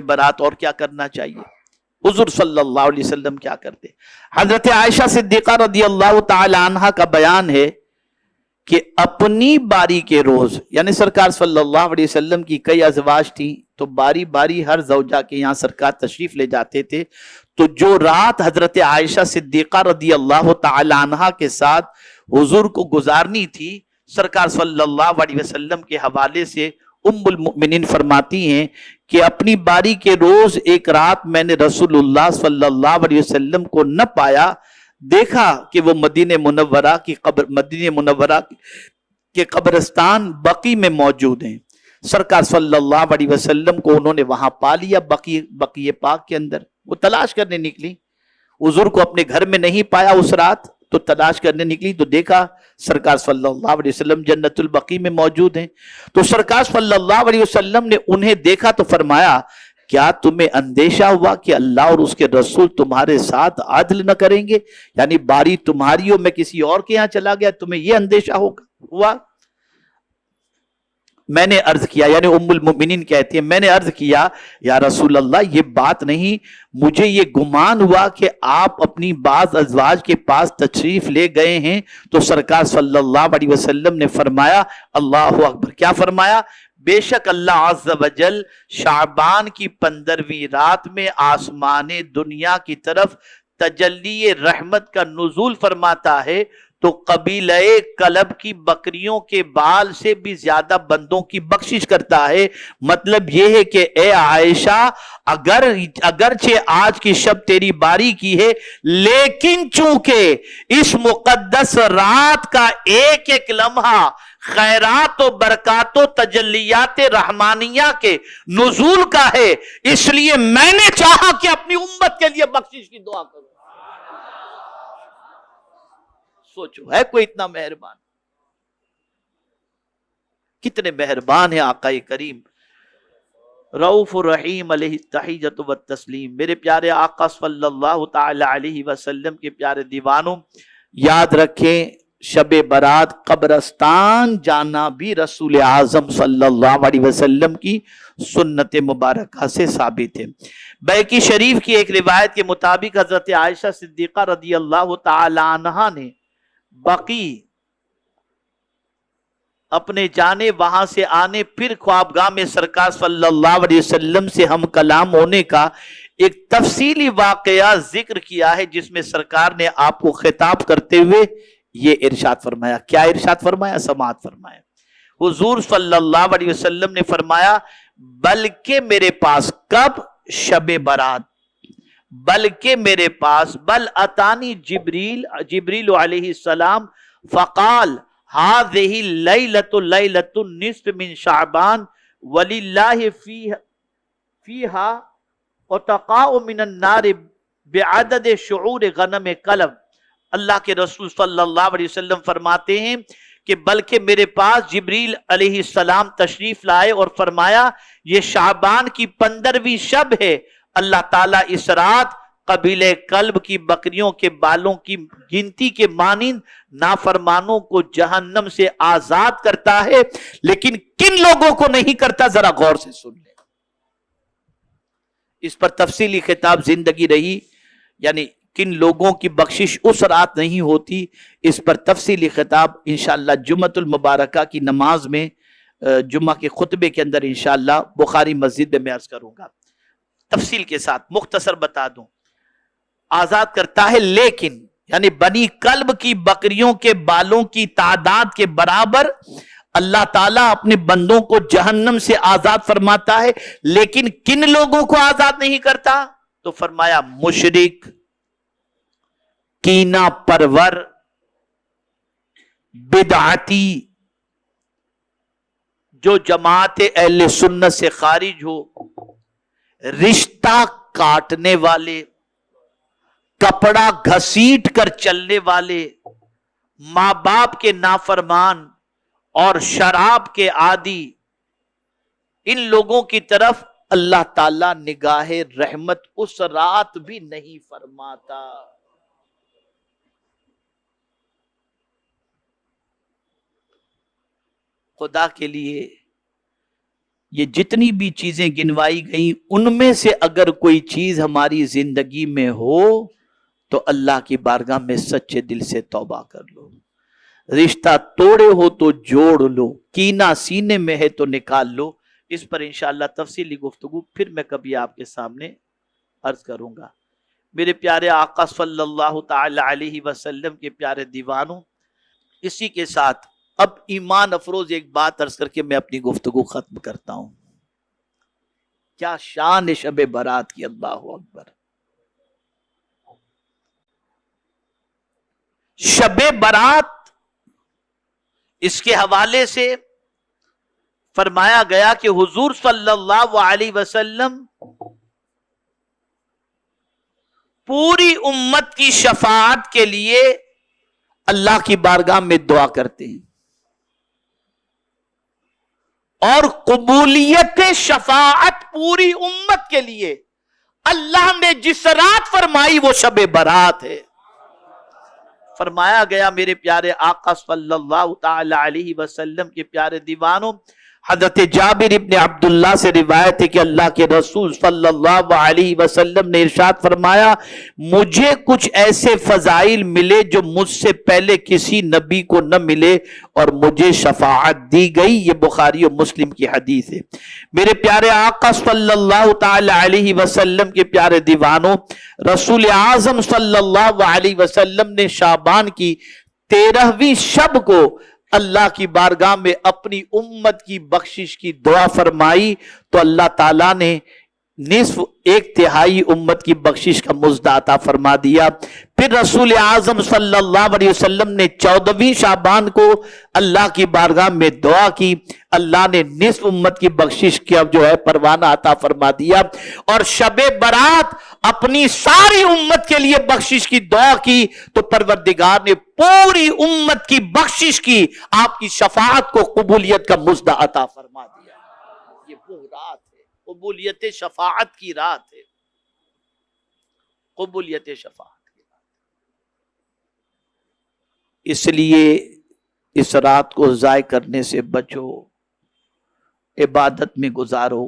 برات اور کیا کرنا چاہیے؟ حضور صلی اللہ علیہ وسلم کیا کرتے؟ حضرت عائشہ صدیقہ رضی اللہ تعالی عنہ کا بیان ہے کہ اپنی باری کے روز، یعنی سرکار صلی اللہ علیہ وسلم کی کئی ازواج تھیں تو باری باری ہر زوجہ کے یہاں سرکار تشریف لے جاتے تھے، تو جو رات حضرت عائشہ صدیقہ رضی اللہ تعالی عنہ کے ساتھ حضور کو گزارنی تھی، سرکار صلی اللہ علیہ وسلم کے حوالے سے ام المؤمنین فرماتی ہیں کہ اپنی باری کے روز ایک رات میں نے رسول اللہ صلی اللہ علیہ وسلم کو نہ پایا، دیکھا کہ وہ مدینہ منورہ کے قبرستان بقی میں موجود ہیں۔ سرکار صلی اللہ علیہ وسلم کو انہوں نے وہاں پا لیا، بقی پاک کے اندر۔ وہ تلاش کرنے نکلی، حضور کو اپنے گھر میں نہیں پایا اس رات، تو تلاش کرنے نکلی تو دیکھا سرکار صلی اللہ علیہ وسلم جنت البقیع میں موجود ہیں۔ تو سرکار صلی اللہ علیہ وسلم نے انہیں دیکھا تو فرمایا، کیا تمہیں اندیشہ ہوا کہ اللہ اور اس کے رسول تمہارے ساتھ عدل نہ کریں گے؟ یعنی باری تمہاری ہو، میں کسی اور کے یہاں چلا گیا، تمہیں یہ اندیشہ ہوا؟ میں نے عرض کیا، یعنی ام المؤمنین کہتی ہیں، میں نے عرض کیا یا رسول اللہ یہ بات نہیں، مجھے یہ گمان ہوا کہ آپ اپنی بعض ازواج کے پاس تشریف لے گئے ہیں۔ تو سرکار صلی اللہ علیہ وسلم نے فرمایا، اللہ اکبر، کیا فرمایا؟ بے شک اللہ عز و جل شعبان کی 15ویں رات میں آسمان دنیا کی طرف تجلی رحمت کا نزول فرماتا ہے، تو قبیلہ کلب کی بکریوں کے بال سے بھی زیادہ بندوں کی بخشش کرتا ہے۔ مطلب یہ ہے کہ اے عائشہ، اگرچہ آج کی شب تیری باری کی ہے، لیکن چونکہ اس مقدس رات کا ایک ایک لمحہ خیرات و برکات و تجلیات رحمانیہ کے نزول کا ہے، اس لیے میں نے چاہا کہ اپنی امت کے لیے بخشش کی دعا کروں۔ سوچو، ہے کوئی اتنا مہربان؟ کتنے مہربان ہیں آقا کریم رؤوف الرحیم علیہ التحیۃ والتسلیم۔ میرے پیارے آقا صلی اللہ تعالی علیہ وسلم کے پیارے دیوانوں، یاد رکھیں شب برات قبرستان جانا بھی رسول اعظم صلی اللہ علیہ وسلم کی سنت مبارکہ سے ثابت ہے۔ بیہقی شریف کی ایک روایت کے مطابق حضرت عائشہ صدیقہ رضی اللہ تعالی عنہا نے بقی اپنے جانے وہاں سے آنے پھر خوابگاہ میں سرکار صلی اللہ علیہ وسلم سے ہم کلام ہونے کا ایک تفصیلی واقعہ ذکر کیا ہے، جس میں سرکار نے آپ کو خطاب کرتے ہوئے یہ ارشاد فرمایا۔ کیا ارشاد فرمایا؟ سماعت فرمایا۔ حضور صلی اللہ علیہ وسلم نے فرمایا، بلکہ میرے پاس، کب؟ شب برات، بلکہ میرے پاس، بل اتانی جبریل علیہ السلام فقال هذه لیلۃ النصف من شعبان وللہ فیہا اتقاء من النار بعدد شعور غنم قلب۔ اللہ کے رسول صلی اللہ علیہ وسلم فرماتے ہیں کہ بلکہ میرے پاس جبریل علیہ السلام تشریف لائے اور فرمایا، یہ شعبان کی 15ویں شب ہے، اللہ تعالیٰ اس رات قبیلہ کلب کی بکریوں کے بالوں کی گنتی کے مانند نافرمانوں کو جہنم سے آزاد کرتا ہے، لیکن کن لوگوں کو نہیں کرتا؟ ذرا غور سے سن لیں۔ اس پر تفصیلی خطاب زندگی رہی، یعنی کن لوگوں کی بخشش اس رات نہیں ہوتی، اس پر تفصیلی خطاب انشاءاللہ جمعۃ المبارکہ کی نماز میں، جمعہ کے خطبے کے اندر انشاءاللہ بخاری مسجد میں عرض کروں گا۔ تفصیل کے ساتھ مختصر بتا دوں، آزاد کرتا ہے، لیکن یعنی بنی کلب کی بکریوں کے بالوں کی تعداد کے برابر اللہ تعالیٰ اپنے بندوں کو جہنم سے آزاد فرماتا ہے، لیکن کن لوگوں کو آزاد نہیں کرتا؟ تو فرمایا مشرک، کینہ پرور، بدعتی، جو جماعت اہل سنت سے خارج ہو، رشتہ کاٹنے والے، کپڑا گھسیٹ کر چلنے والے، ماں باپ کے نافرمان اور شراب کے عادی، ان لوگوں کی طرف اللہ تعالیٰ نگاہ رحمت اس رات بھی نہیں فرماتا۔ خدا کے لیے یہ جتنی بھی چیزیں گنوائی گئیں ان میں سے اگر کوئی چیز ہماری زندگی میں ہو تو اللہ کی بارگاہ میں سچے دل سے توبہ کر لو. رشتہ توڑے ہو تو جوڑ لو، کینہ سینے میں ہے تو نکال لو. اس پر انشاءاللہ تفصیلی گفتگو پھر میں کبھی آپ کے سامنے عرض کروں گا. میرے پیارے آقا صلی اللہ تعالی علیہ وسلم کے پیارے دیوانوں، اسی کے ساتھ اب ایمان افروز ایک بات عرض کر کے میں اپنی گفتگو ختم کرتا ہوں. کیا شان شب برات کی، اللہ اکبر. شب برات اس کے حوالے سے فرمایا گیا کہ حضور صلی اللہ علیہ وسلم پوری امت کی شفاعت کے لیے اللہ کی بارگاہ میں دعا کرتے ہیں، اور قبولیت شفاعت پوری امت کے لیے اللہ نے جس رات فرمائی وہ شب برات ہے. فرمایا گیا میرے پیارے آقا صلی اللہ تعالی علیہ وسلم کے پیارے دیوانوں، حضرت جابر ابن عبداللہ سے روایت ہے کہ اللہ کے رسول صلی اللہ علیہ وسلم نے ارشاد فرمایا، مجھے کچھ ایسے فضائل ملے جو مجھ سے پہلے کسی نبی کو نہ ملے اور مجھے شفاعت دی گئی. یہ بخاری و مسلم کی حدیث ہے. میرے پیارے آقا صلی اللہ تعالی علیہ وسلم کے پیارے دیوانوں، رسول اعظم صلی اللہ علیہ وسلم نے شعبان کی 13ویں شب کو اللہ کی بارگاہ میں اپنی امت کی بخشش کی دعا فرمائی تو اللہ تعالیٰ نے نصف 1/3 امت کی بخشش کا مزد عطا فرما دیا. پھر رسول اعظم صلی اللہ علیہ وسلم نے 14ویں شعبان کو اللہ کی بارگاہ میں دعا کی، اللہ نے نصف امت کی بخشش کی جو ہے پروانہ عطا فرما دیا. اور شب برات اپنی ساری امت کے لیے بخشش کی دعا کی تو پروردگار نے پوری امت کی بخشش کی، آپ کی شفاعت کو قبولیت کا مزد عطا فرما دیا. یہ وہ رات ہے، قبولیت شفاعت کی رات ہے، قبولیت شفاعت کی رات. اس لیے اس رات کو ضائع کرنے سے بچو، عبادت میں گزارو.